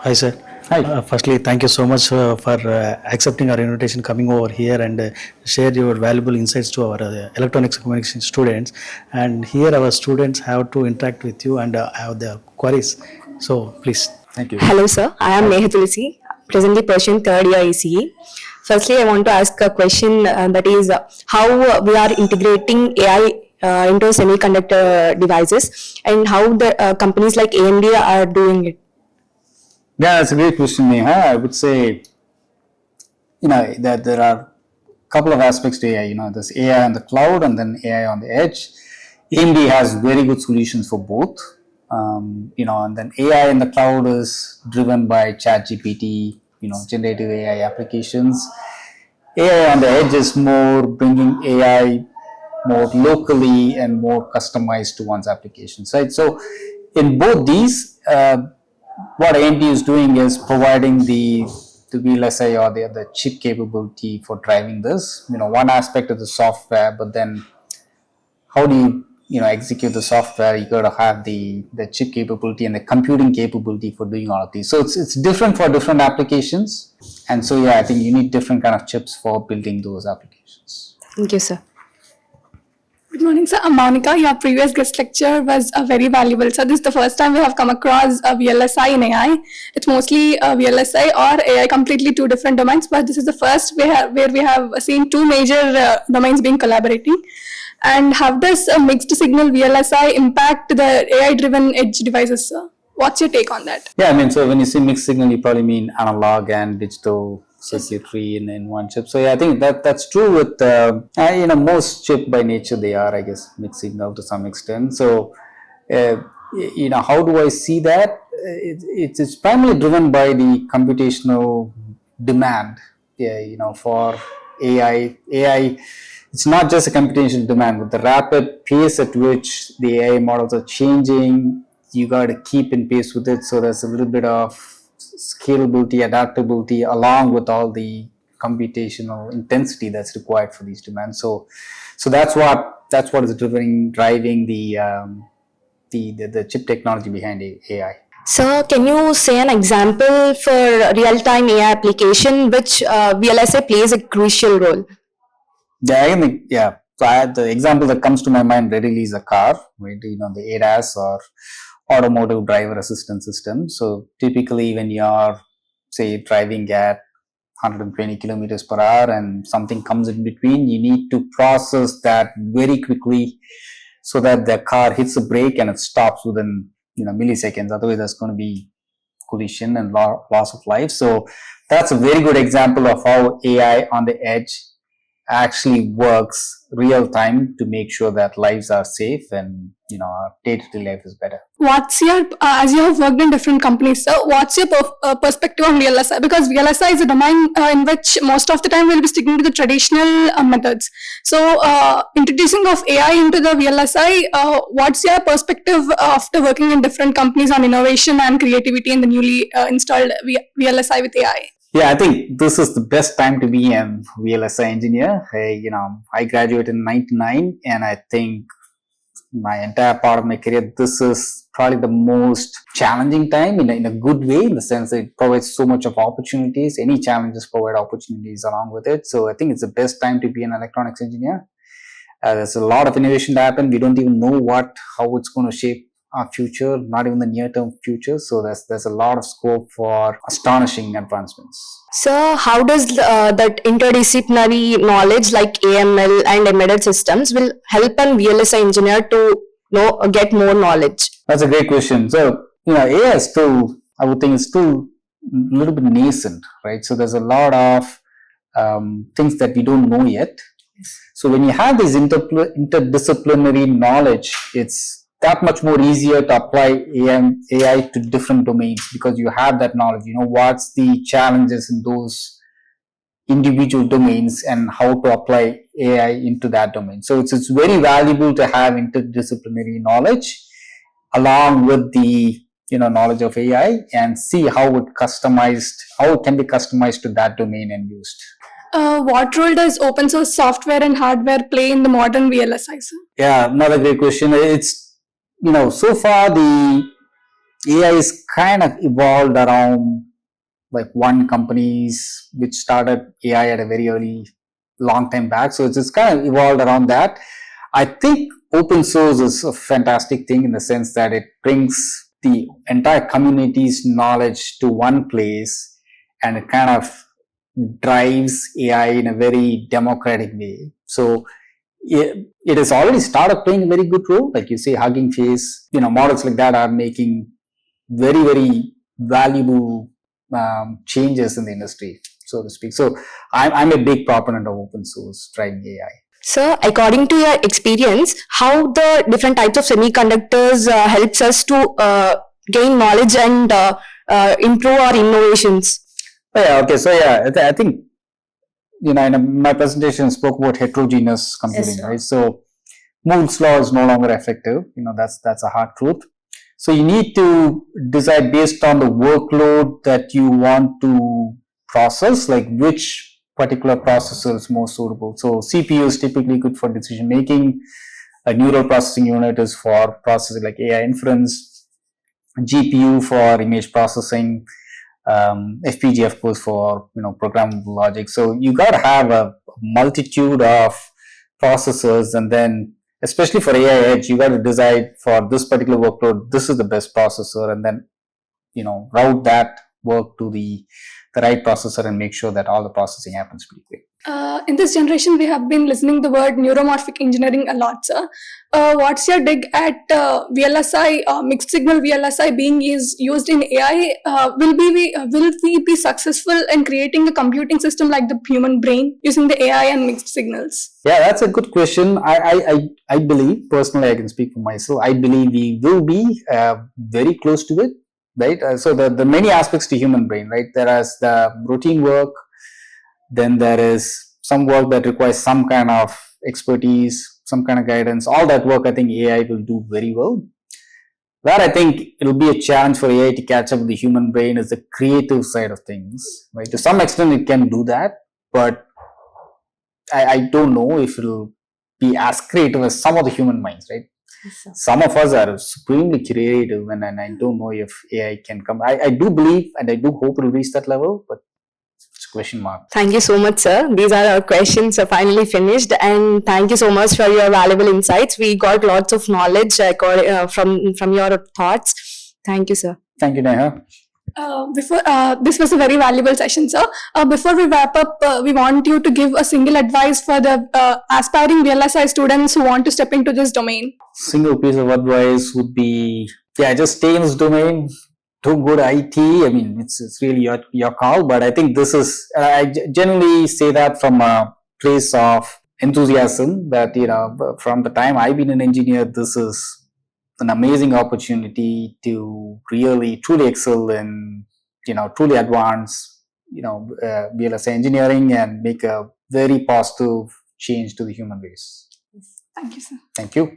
Hi, sir. Hi. Firstly, thank you so much for accepting our invitation, coming over here and share your valuable insights to our electronics communication students. And here, our students have to interact with you and have their queries. So, please. Thank you. Hello, sir. I am Tulsi, presently pursuing third year ECE. Firstly, I want to ask a question that is how we are integrating AI into semiconductor devices and how the companies like AMD are doing it. Yeah, that's a great question, Neha. I would say, that there are a couple of aspects to AI. There's AI on the cloud and then AI on the edge. AMD has very good solutions for both. And then AI in the cloud is driven by ChatGPT, generative AI applications. AI on the edge is more bringing AI more locally and more customized to one's applications, right? So in both these, what AMD is doing is providing the VLSI or the chip capability for driving this. One aspect of the software, but then how do you execute the software? You got to have the chip capability and the computing capability for doing all of these. So it's different for different applications, and so I think you need different kind of chips for building those applications. Thank you, sir. Good morning, sir. I'm Monica. Your previous guest lecture was very valuable. So this is the first time we have come across VLSI in AI. It's mostly VLSI or AI, completely two different domains. But this is the first where we have seen two major domains being collaborating. And how does a mixed signal VLSI impact the AI-driven edge devices, sir? What's your take on that? Yeah, so when you say mixed signal, you probably mean analog and digital circuitry in one chip. So I think that's true with most chip by nature, they are, I guess, mixed signal to some extent. So how do I see that? It's primarily driven by the computational demand. For AI, it's not just a computational demand. With the rapid pace at which the AI models are changing, you got to keep in pace with it. So there's a little bit of scalability, adaptability, along with all the computational intensity that's required for these demands. So that's what is driving the chip technology behind AI. Sir, can you say an example for real-time AI application which VLSI plays a crucial role? Yeah. So the example that comes to my mind readily is a car, right? The ADAS or automotive driver assistance system. So typically when you are, say, driving at 120 kilometers per hour and something comes in between, you need to process that very quickly so that the car hits a brake and it stops within milliseconds. Otherwise there's going to be collision and loss of life. So that's a very good example of how AI on the edge actually works real time to make sure that lives are safe and our day-to-day life is better. What's your, as you have worked in different companies, sir, what's your perspective on VLSI? Because VLSI is a domain in which most of the time we'll be sticking to the traditional methods. So introducing of AI into the VLSI, what's your perspective after working in different companies on innovation and creativity in the newly installed VLSI with AI? Yeah, I think this is the best time to be a VLSI engineer. I graduated in 99, and I think my entire part of my career, this is probably the most challenging time in a good way, in the sense that it provides so much of opportunities. Any challenges provide opportunities along with it. So I think it's the best time to be an electronics engineer. There's a lot of innovation to happen. We don't even know how it's going to shape our future, not even the near-term future. So there's a lot of scope for astonishing advancements. So how does that interdisciplinary knowledge like AML and embedded systems will help a VLSI engineer to get more knowledge? That's a great question. So AI is still, I would think, it's still a little bit nascent, right? So there's a lot of things that we don't know yet. So when you have this interdisciplinary knowledge, it's that much more easier to apply AI to different domains, because you have that knowledge. What's the challenges in those individual domains and how to apply AI into that domain. So it's very valuable to have interdisciplinary knowledge along with the knowledge of AI, and see how it can be customized to that domain and used. What role does open source software and hardware play in the modern VLSI, sir? Yeah, another great question. It's so far the AI is kind of evolved around like one companies which started AI at a very early, long time back. So it's just kind of evolved around that. I think open source is a fantastic thing in the sense that it brings the entire community's knowledge to one place, and it kind of drives AI in a very democratic way. So it has already started playing a very good role. Like you say, Hugging Face, models like that are making very, very valuable changes in the industry, so to speak. So I'm a big proponent of open source driving AI. So, according to your experience, how the different types of semiconductors helps us to gain knowledge and improve our innovations? Oh, yeah, okay. So I think in my presentation I spoke about heterogeneous computing, right? So Moore's law is no longer effective. That's a hard truth. So you need to decide based on the workload that you want to process, like which particular processor is more suitable. So CPU is typically good for decision making. A neural processing unit is for processing like AI inference. GPU for image processing. FPGA of course for programmable logic. So you got to have a multitude of processors, and then especially for AI edge, you got to decide for this particular workload, this is the best processor, and then route that work to the right processor and make sure that all the processing happens pretty quick. In this generation, we have been listening the word neuromorphic engineering a lot, sir. What's your dig at VLSI, mixed signal VLSI being used in AI? Will we be successful in creating a computing system like the human brain using the AI and mixed signals? Yeah, that's a good question. I believe, personally, I can speak for myself, I believe we will be very close to it, right? So the many aspects to human brain, right? There is the routine work, then there is some work that requires some kind of expertise, some kind of guidance. All that work I think AI will do very well. Where I think it will be a challenge for AI to catch up with the human brain is the creative side of things, right? To some extent it can do that, but I don't know if it will be as creative as some of the human minds, right? Some of us are supremely creative, and I don't know if AI can come. I do believe and I do hope it will reach that level, but it's a question mark. Thank you so much, sir. These are our questions finally finished, and thank you so much for your valuable insights. We got lots of knowledge from your thoughts. Thank you, sir. Thank you, Neha. This was a very valuable session, sir. Before we wrap up, we want you to give a single advice for the aspiring VLSI students who want to step into this domain. Single piece of advice would be, just stay in this domain. Don't go to IT. I mean, it's really your call, but I think this is, I generally say that from a place of enthusiasm that, from the time I've been an engineer, this is an amazing opportunity to really truly excel in, truly advance, VLSI engineering and make a very positive change to the human race. Thank you, sir. Thank you.